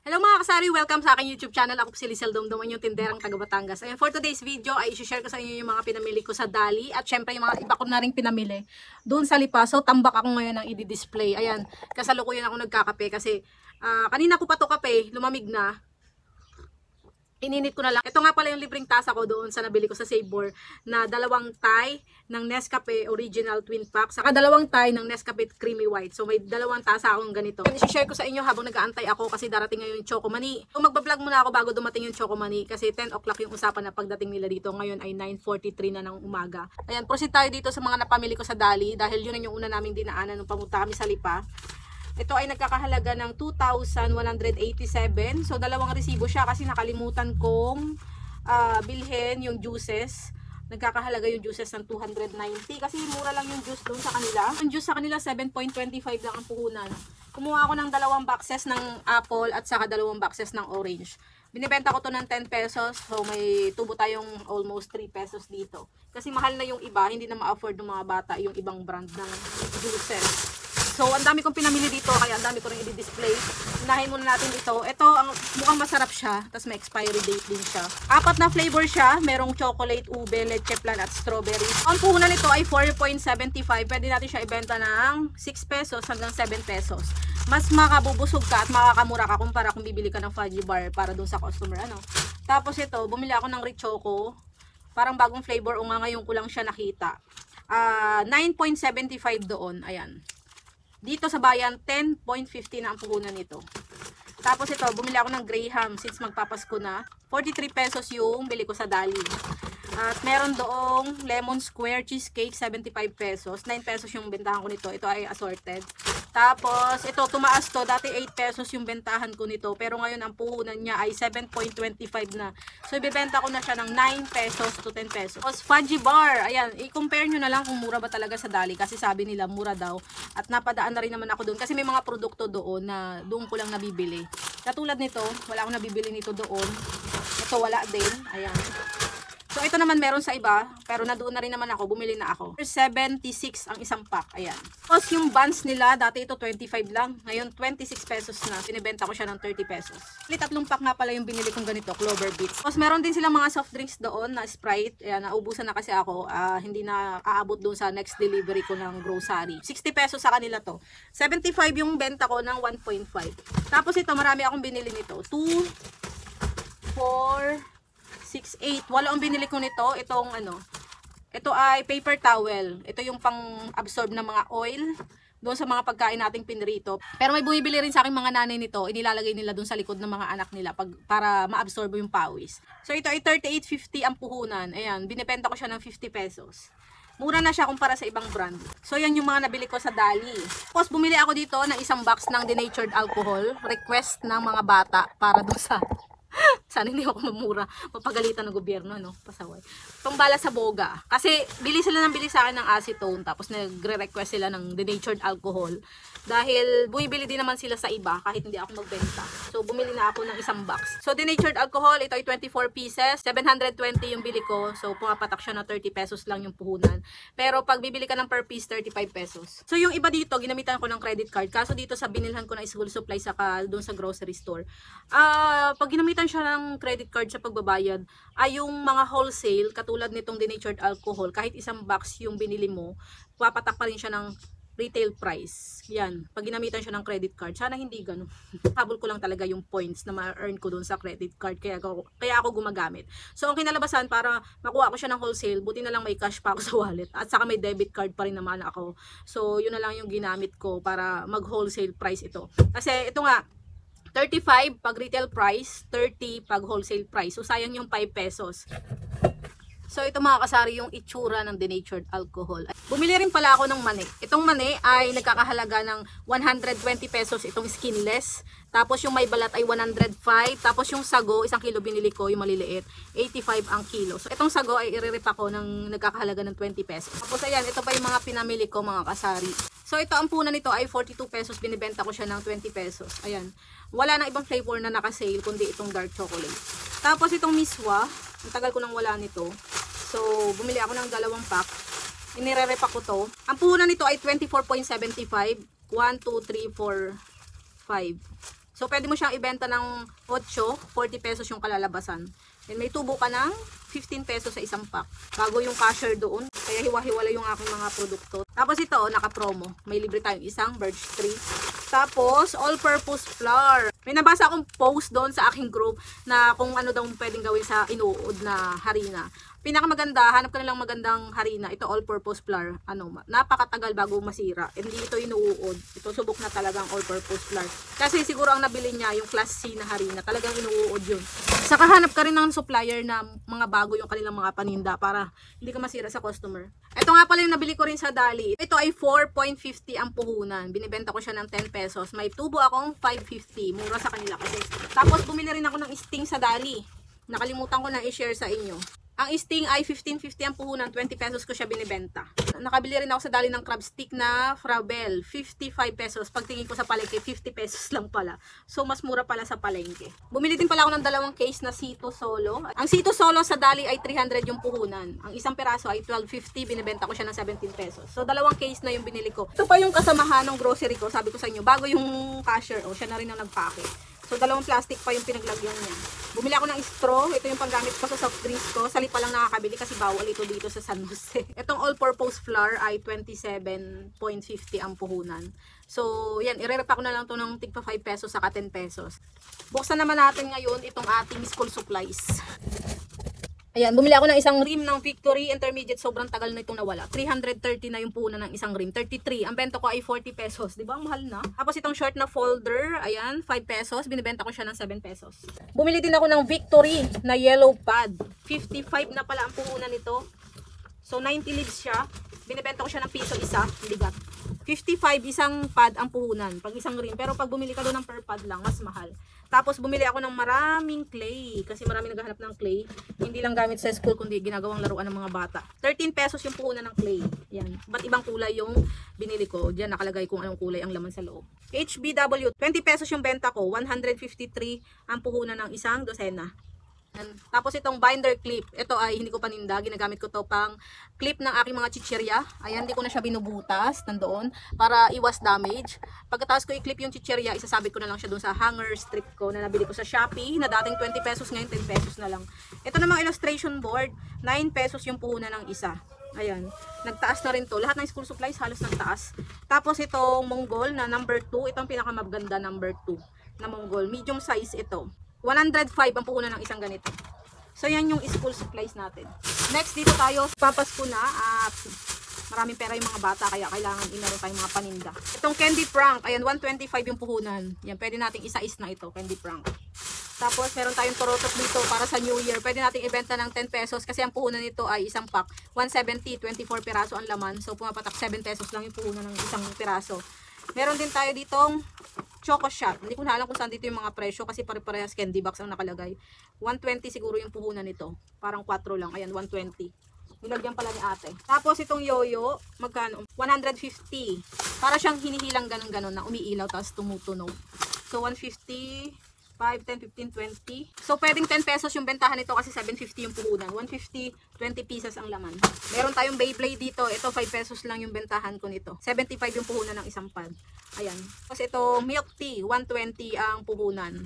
Hello mga kasari, welcome sa aking YouTube channel. Ako po si Lizel Domdom, yung tinderang taga Batangas. Ayan, for today's video ay i-share ko sa inyo yung mga pinamili ko sa Dali at syempre yung mga iba ko na rin pinamili doon sa Lipa. So tambak ako ngayon ng i-display. Ayan, kasalukuyan ako nagkakape kasi kanina ko pa to kape, lumamig na. Ininit ko na lang. Ito nga pala yung libreng tasa ko doon sa nabili ko sa Sabor na dalawang Thai ng Nescafe Original Twin Pack saka dalawang Thai ng Nescafe Creamy White. So may dalawang tasa akong ganito. I-share ko sa inyo habang nag-aantay ako kasi darating ngayon yung Choco Mani. So magbablog muna ako bago dumating yung Choco Mani kasi 10 o'clock yung usapan na pagdating nila dito. Ngayon ay 9:43 na ng umaga. Ayan, proceed tayo dito sa mga napamili ko sa Dali dahil yun yung una naming dinaanan nung pamunta kami sa Lipa. Ito ay nagkakahalaga ng 2,187. So, dalawang resibo siya kasi nakalimutan kong bilhin yung juices. Nagkakahalaga yung juices ng 290 kasi mura lang yung juice doon sa kanila. Yung juice sa kanila, 7.25 lang ang puhunan. Kumuha ako ng dalawang boxes ng apple at saka dalawang boxes ng orange. Binibenta ko to ng 10 pesos. So, may tubo tayong almost 3 pesos dito. Kasi mahal na yung iba. Hindi na ma-afford ng mga bata yung ibang brand ng juices. So, ang dami kong pinamili dito, kaya ang dami ko rin i-display. Unahin muna natin ito. Ito, mukhang masarap siya, tapos may expiry date din siya. 4 na flavor siya, merong chocolate, ube, leche flan, at strawberry. Ang puhunan nito ay 4.75. Pwede natin siya ibenta ng 6 pesos hanggang 7 pesos. Mas makabubusog ka at makakamura ka kumpara kung bibili ka ng fudgy bar para dun sa customer. Tapos ito, bumili ako ng Richoco. Parang bagong flavor, o nga ngayon ko lang siya nakita. 9.75 doon, ayan. Dito sa bayan, 10.50 na ang puhunan nito. Tapos ito, bumili ako ng Graham since magpapasko na. 43 pesos yung bili ko sa Dali. At meron doong lemon square cheesecake, 75 pesos. 9 pesos yung bentahan ko nito. Ito ay assorted. Tapos, ito, tumaas to. Dati 8 pesos yung bentahan ko nito. Pero ngayon, ang puhunan niya ay 7.25 na. So, ibibenta ko na siya ng 9 pesos to 10 pesos. Tapos, fudgy bar. Ayan, i-compare nyo na lang kung mura ba talaga sa Dali. Kasi sabi nila, mura daw. At napadaan na rin naman ako doon. Kasi may mga produkto doon na doon ko lang nabibili. Katulad nito, wala akong nabibili nito doon. Ito, wala din. Ayan. So, ito naman meron sa iba, pero nadoon na rin naman ako, bumili na ako. 76 ang isang pack, ayan. Tapos yung buns nila, dati ito 25 lang, ngayon 26 pesos na. Binibenta ko siya ng 30 pesos. Tatlong pack nga pala yung binili kong ganito, Clover Beats. Tapos meron din silang mga soft drinks doon na Sprite, ayan, naubusan na kasi ako, hindi na aabot doon sa next delivery ko ng grocery. 60 pesos sa kanila to. 75 yung benta ko ng 1.5. Tapos ito, marami akong binili nito. 2, 4, 6, 8. Wala ang binili ko nito. Itong ito ay paper towel. Ito yung pang-absorb ng mga oil doon sa mga pagkain nating pinrito. Pero may bumibili rin sa akin mga nanay nito. Inilalagay nila doon sa likod ng mga anak nila para ma-absorb yung pawis. So ito ay 38.50 ang puhunan. Ayan, binibenta ko siya ng 50 pesos. Mura na siya kumpara sa ibang brand. So yan yung mga nabili ko sa Dali. Tapos bumili ako dito ng isang box ng denatured alcohol. Request ng mga bata para doon sa sana hindi ako mamura. Mapagalitan ng gobyerno, no? Pasaway. Pambala sa boga. Kasi bili sila sa akin ng acetone. Tapos nagre-request sila ng denatured alcohol. Dahil bumibili din naman sila sa iba kahit hindi ako magbenta. So bumili na ako ng isang box. So denatured alcohol, ito ay 24 pieces. 720 yung bili ko. So pumapatak siya na 30 pesos lang yung puhunan. Pero pag bibili ka ng per piece, 35 pesos. So yung iba dito, ginamitan ko ng credit card. Kaso dito sa binilhan ko na school supply saka doon sa grocery store. Pag ginamitan siya ng credit card sa pagbabayad, ay yung mga wholesale, katulad nitong denatured alcohol, kahit isang box yung binili mo, papatak pa rin siya ng retail price. Yan, pag ginamitan siya ng credit card. Sana hindi ganun. Habol ko lang talaga yung points na ma-earn ko doon sa credit card, kaya ako gumagamit. So, ang kinalabasan para makuha ko siya ng wholesale, buti na lang may cash pa ako sa wallet. At saka may debit card pa rin naman ako. So, yun na lang yung ginamit ko para mag-wholesale price ito. Kasi ito nga, 35 pag retail price, 30 pag wholesale price. So, sayang yung 5 pesos. So, ito mga kasari yung itsura ng denatured alcohol. Bumili rin pala ako ng mani. Itong mani ay nagkakahalaga ng 120 pesos itong skinless. Tapos yung may balat ay 105. Tapos yung sago, 1 kilo binili ko, yung maliliit, 85 ang kilo. So, itong sago ay iririp ako ng nagkakahalaga ng 20 pesos. Tapos ayan, ito pa yung mga pinamili ko mga kasari. So, ito ang punan nito ay 42 pesos. Binibenta ko siya ng 20 pesos. Ayan. Wala na ibang flavor na naka-sale kundi itong dark chocolate. Tapos itong miswa, ang tagal ko nang wala nito. So, bumili ako ng 2 pack. Inire-repack ko to. Ang puhunan nito ay 24.75. 1, 2, 3, 4, 5. So, pwede mo siyang ibenta ng 8, 40 pesos yung kalalabasan. Then, may tubo ka ng 15 pesos sa isang pack. Bago yung cashier doon. Kaya hiwa-hiwala yung aking mga produkto. Tapos ito, naka-promo. May libre tayong isang birch tree. Tapos, all-purpose flour. May nabasa akong post doon sa aking group na kung ano daw pwedeng gawin sa inuud na harina. Pinakamaganda, hanap ka nilang magandang harina. Ito all-purpose flour. Napakatagal bago masira. Hindi ito inuud. Ito subok na talagang all-purpose flour. Kasi siguro ang nabili niya yung class C na harina. Talagang inuud yun. Saka hanap ka rin ng supplier na mga bago yung kanilang mga paninda para hindi ka masira sa customer. Ito nga pala yung nabili ko rin sa Dali. Ito ay 4.50 ang puhunan. Binibenta ko siya ng 10 pesos. May tubo akong 5.50. Mura sa kanila kasi. Tapos bumili rin ako ng sting sa Dali. Nakalimutan ko na i-share sa inyo. Ang sting ay 15.50 ang puhunan, 20 pesos ko siya binibenta. Nakabili rin ako sa Dali ng crab stick na Frabel, 55 pesos. Pagtingin ko sa palengke, 50 pesos lang pala. So, mas mura pala sa palengke. Bumili din pala ako ng dalawang case na Sito Solo. Ang Sito Solo sa Dali ay 300 yung puhunan. Ang isang peraso ay 12.50, binibenta ko siya ng 17 pesos. So, dalawang case na yung binili ko. Ito pa yung kasamahan ng grocery ko, sabi ko sa inyo, bago yung cashier, siya na rin ang nagpake. So, dalawang plastic pa yung pinaglagyan niya. Bumili ako ng straw. Ito yung panggamit ko sa soft drinks ko. Sali pa lang nakakabili kasi bawal ito dito sa San Jose. Itong all-purpose flour ay 27.50 ang puhunan. So, yan. Ire-repack ko na lang to ng tigpa 5 pesos saka 10 pesos. Buksan naman natin ngayon itong ating school supplies. Ayan, bumili ako ng isang rim ng Victory Intermediate. Sobrang tagal na itong nawala. 330 na yung puhunan ng isang rim. 33. Ang benta ko ay 40 pesos. Diba? Ang mahal na. Tapos itong short na folder. Ayan, 5 pesos. Binibenta ko siya ng 7 pesos. Bumili din ako ng Victory na yellow pad. 55 na pala ang puhunan nito. So, 90 leaves siya. Binibenta ko siya ng piso isa. Bigat. 55 isang pad ang puhunan. Pag isang rim. Pero pag bumili ka doon ng per pad lang, mas mahal. Tapos bumili ako ng maraming clay. Kasi maraming naghahanap ng clay. Hindi lang gamit sa school, kundi ginagawang laruan ng mga bata. 13 pesos yung puhunan ng clay. Yan. Ba't ibang kulay yung binili ko? Diyan nakalagay kung anong kulay ang laman sa loob. HBW, 20 pesos yung benta ko. 153 ang puhunan ng isang dosena. Tapos itong binder clip, ito ay hindi ko paninda, ginagamit ko to pang clip ng aking mga chichirya. Ayan, hindi ko na siya binubutas nandoon para iwas damage. Pagkatapos ko i-clip yung chichirya, isasabit ko na lang siya doon sa hanger strip ko na nabili ko sa Shopee na dating 20 pesos, ngayon 10 pesos na lang. Ito namang illustration board, 9 pesos yung puhunan ng isa. Ayan, nagtaas na rin to. Lahat ng school supplies halos nagtaas. Tapos itong Mongol na number 2, itong pinakamaganda number 2 na Mongol. Medium size ito. 105 ang puhunan ng isang ganito. So, yan yung school supplies natin. Next, dito tayo. Papasko na at maraming pera yung mga bata kaya kailangan inaroon tayong mga paninda. Itong candy prank. Ayan, 125 yung puhunan. Yan, pwede nating isa-is na ito, candy prank. Tapos, meron tayong torotot dito para sa New Year. Pwede nating ibenta ng 10 pesos kasi ang puhunan nito ay isang pack. 170, 24 piraso ang laman. So, pumapatak 7 pesos lang yung puhunan ng isang piraso. Meron din tayo ditong Choco Shot. Hindi ko na alam kung saan dito yung mga presyo kasi pare-parehas candy box ang nakalagay. 120 siguro yung puhunan nito. Parang 4 lang. Ayan, 120. Nilagyan pala ni ate. Tapos itong yoyo, magkano? 150. Para siyang hinihilang ganun-ganun na umiilaw tapos tumutunog. So 150, 5, 10, 15, 20. So pwedeng 10 pesos yung bentahan nito kasi 750 yung puhunan. 150, 20 pieces ang laman. Meron tayong Beyblade dito. Ito 5 pesos lang yung bentahan ko nito. 75 yung puhunan ng isang pad. Ayan. Tapos ito milk tea, 120 ang puhunan.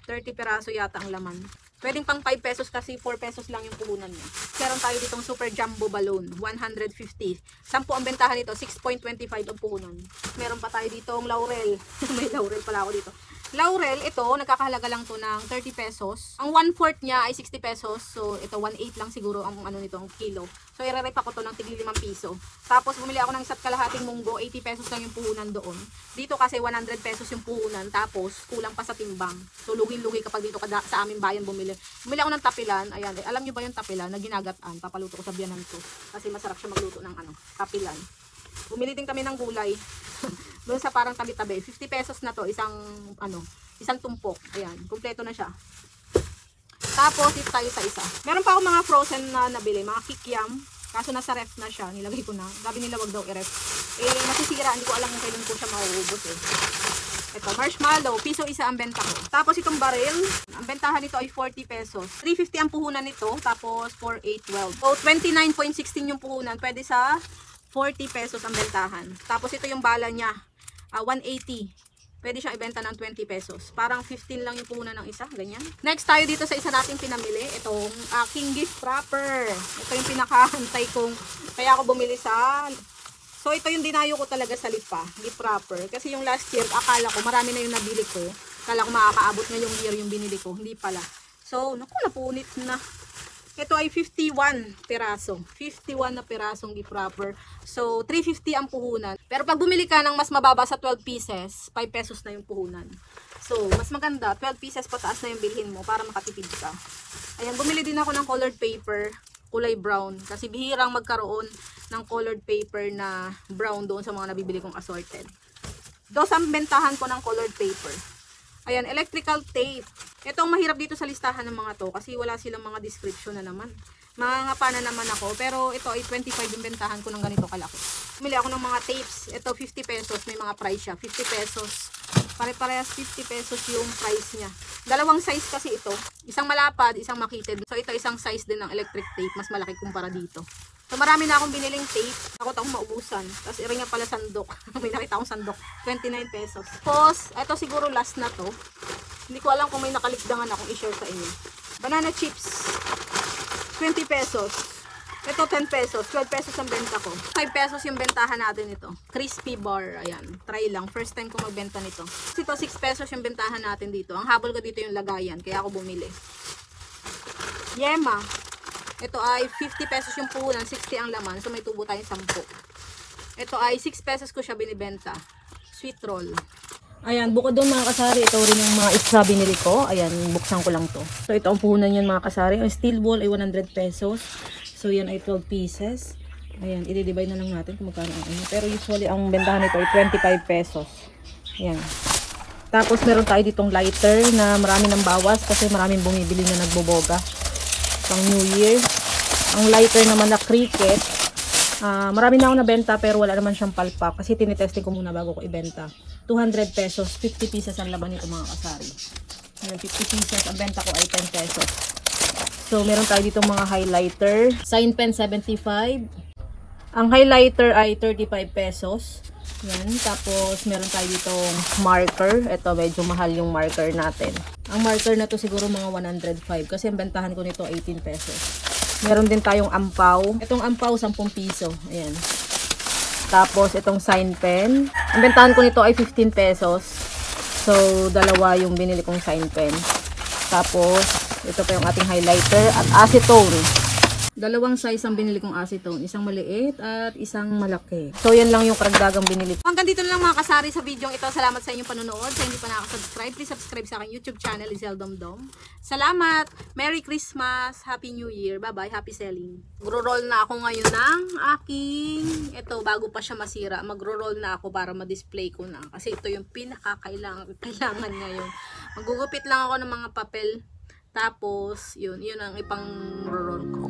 30 peraso yata ang laman. Pwedeng pang 5 pesos kasi 4 pesos lang yung puhunan niya. Meron tayo ditong super jumbo balloon, 150. 10 ang bentahan nito, 6.25 ang puhunan. Meron pa tayo ditong laurel. May laurel pala ako dito. Laurel, ito, nagkakahalaga lang to ng 30 pesos. Ang 1/4 niya ay 60 pesos. So, ito, 1/8 lang siguro ang ano nito, ang kilo. So, i-repa ko to ng tigli 5 piso. Tapos, bumili ako ng isa't kalahating munggo. 80 pesos lang yung puhunan doon. Dito kasi 100 pesos yung puhunan. Tapos, kulang pa sa timbang. So, lugi-lugi kapag dito ka sa aming bayan bumili. Bumili ako ng tapilan. Ayan, alam nyo ba yung tapilan na ginagataan? Papaluto ko sa biyanan ko. Kasi masarap siya magluto ng tapilan. Bumili din kami ng gulay. Doon sa parang tabi-tabi. 50 pesos na to. Isang tumpok. Ayan. Kumpleto na siya. Tapos, ito tayo sa isa. Meron pa ako mga frozen na nabili. Mga kikiam. Kaso nasa ref na siya. Nilagay ko na. Sabi nila wag daw i-ref. Nasisira. Hindi ko alam kung kailan ko siya mauubos Ito, marshmallow. Piso isa ang benta ko. Tapos, itong baril. Ang bentahan nito ay 40 pesos. 350 ang puhunan nito. Tapos, 4, 8, 12. So, 29.16 yung puhunan. Pwede sa 40 pesos ang bentahan. Tapos ito yung bala niya. 180. pwede siyang ibenta ng 20 pesos. Parang 15 lang yung puhunan ng isa, ganyan. Next tayo dito sa isa nating pinamili, itong aking gift wrapper. Ito yung pinakahantay kong, kaya ako bumili sa... So ito yung dinayo ko talaga sa Lipa, gift wrapper. Kasi yung last year, akala ko marami na yung nabili ko. Akala ko makakaabot ngayong year yung binili ko, hindi pala. So, naku, napunit na. Ito ay 51 peraso. 51 na perasong gift wrapper. So, 350 ang puhunan. Pero pag bumili ka ng mas mababa sa 12 pieces, 5 pesos na yung puhunan. So, mas maganda, 12 pieces pataas na yung bilhin mo para makatipid ka. Ayan, bumili din ako ng colored paper, kulay brown. Kasi bihirang magkaroon ng colored paper na brown doon sa mga nabibili kong assorted. Dos ang bentahan ko ng colored paper. Ayan, electrical tape. Ito ang mahirap dito sa listahan ng mga to kasi wala silang mga description na naman. Mangangapa na naman ako, pero ito ay 25 yung bentahan ko ng ganito kalaki. Bumili ako ng mga tapes. Ito 50 pesos, may mga price siya. 50 pesos. Pare-parehas 50 pesos yung price niya. Dalawang size kasi ito. Isang malapad, isang makitid. So ito isang size din ng electric tape, mas malaki kumpara dito. So marami na akong biniling tape. Takot akong maubusan. Tapos ira nga pala sandok. May nakita akong sandok. 29 pesos. Tapos, ito siguro last na to. Hindi ko alam kung may nakalikdangan akong i-share sa inyo. Banana chips. 20 pesos. Ito 10 pesos. 12 pesos ang benta ko. 5 pesos yung bentahan natin ito. Crispy bar. Ayan. Try lang. First time ko magbenta nito. Ito 6 pesos yung bentahan natin dito. Ang habol ko dito yung lagayan. Kaya ako bumili. Yema. Ito ay 50 pesos yung puhunan, 60 ang laman. So may tubo tayong 10. Ito ay 6 pesos ko siya binibenta. Sweet roll. Ayan, bukod doon mga kasari, ito rin yung mga extra binili ko. Ayan, buksan ko lang to. So ito ang puhunan yan mga kasari. Ang steel ball ay 100 pesos. So yan ay 12 pieces. Ayan, i-divide na lang natin kung magkano ang ano. Pero usually ang bentahan nito ay 25 pesos. Ayan. Tapos meron tayo ditong lighter na marami ng bawas kasi maraming bumibili na nagboboga. Pang New Year. Ang lighter naman na Cricket. Marami na ako nabenta pero wala naman siyang palpak. Kasi tinitesting ko muna bago ko ibenta. 200 pesos. 50 pieces ang laban nito mga kasari. 50 pieces. Ang benta ko ay 10 pesos. So meron tayo ditong mga highlighter. Sign pen 75. Ang highlighter ay 35 pesos. Yan. Tapos meron tayo ditong marker. Ito medyo mahal yung marker natin. Ang marker na to siguro mga 105 kasi ang bentahan ko nito 18 pesos. Meron din tayong ampaw. Itong ampaw 10 piso. Ayan. Tapos itong sign pen. Ang bentahan ko nito ay 15 pesos. So dalawa yung binili kong sign pen. Tapos ito pa yung ating highlighter at acetone. Dalawang size ang binili kong acetone. Isang maliit at isang malaki. So, yan lang yung karagdagang binili. Hanggang dito na lang mga kasari sa video ito. Salamat sa inyong panonood. Sa hindi pa nakasubscribe, please subscribe sa aking YouTube channel, Lizelle Domdom. Salamat! Merry Christmas! Happy New Year! Bye-bye! Happy selling! Magro-roll na ako ngayon ng aking... Ito, bago pa siya masira. Magro-roll na ako para ma-display ko na. Kasi ito yung pinakakailangan ngayon. Magugupit lang ako ng mga papel. Tapos, yun ang ipang-roll ko.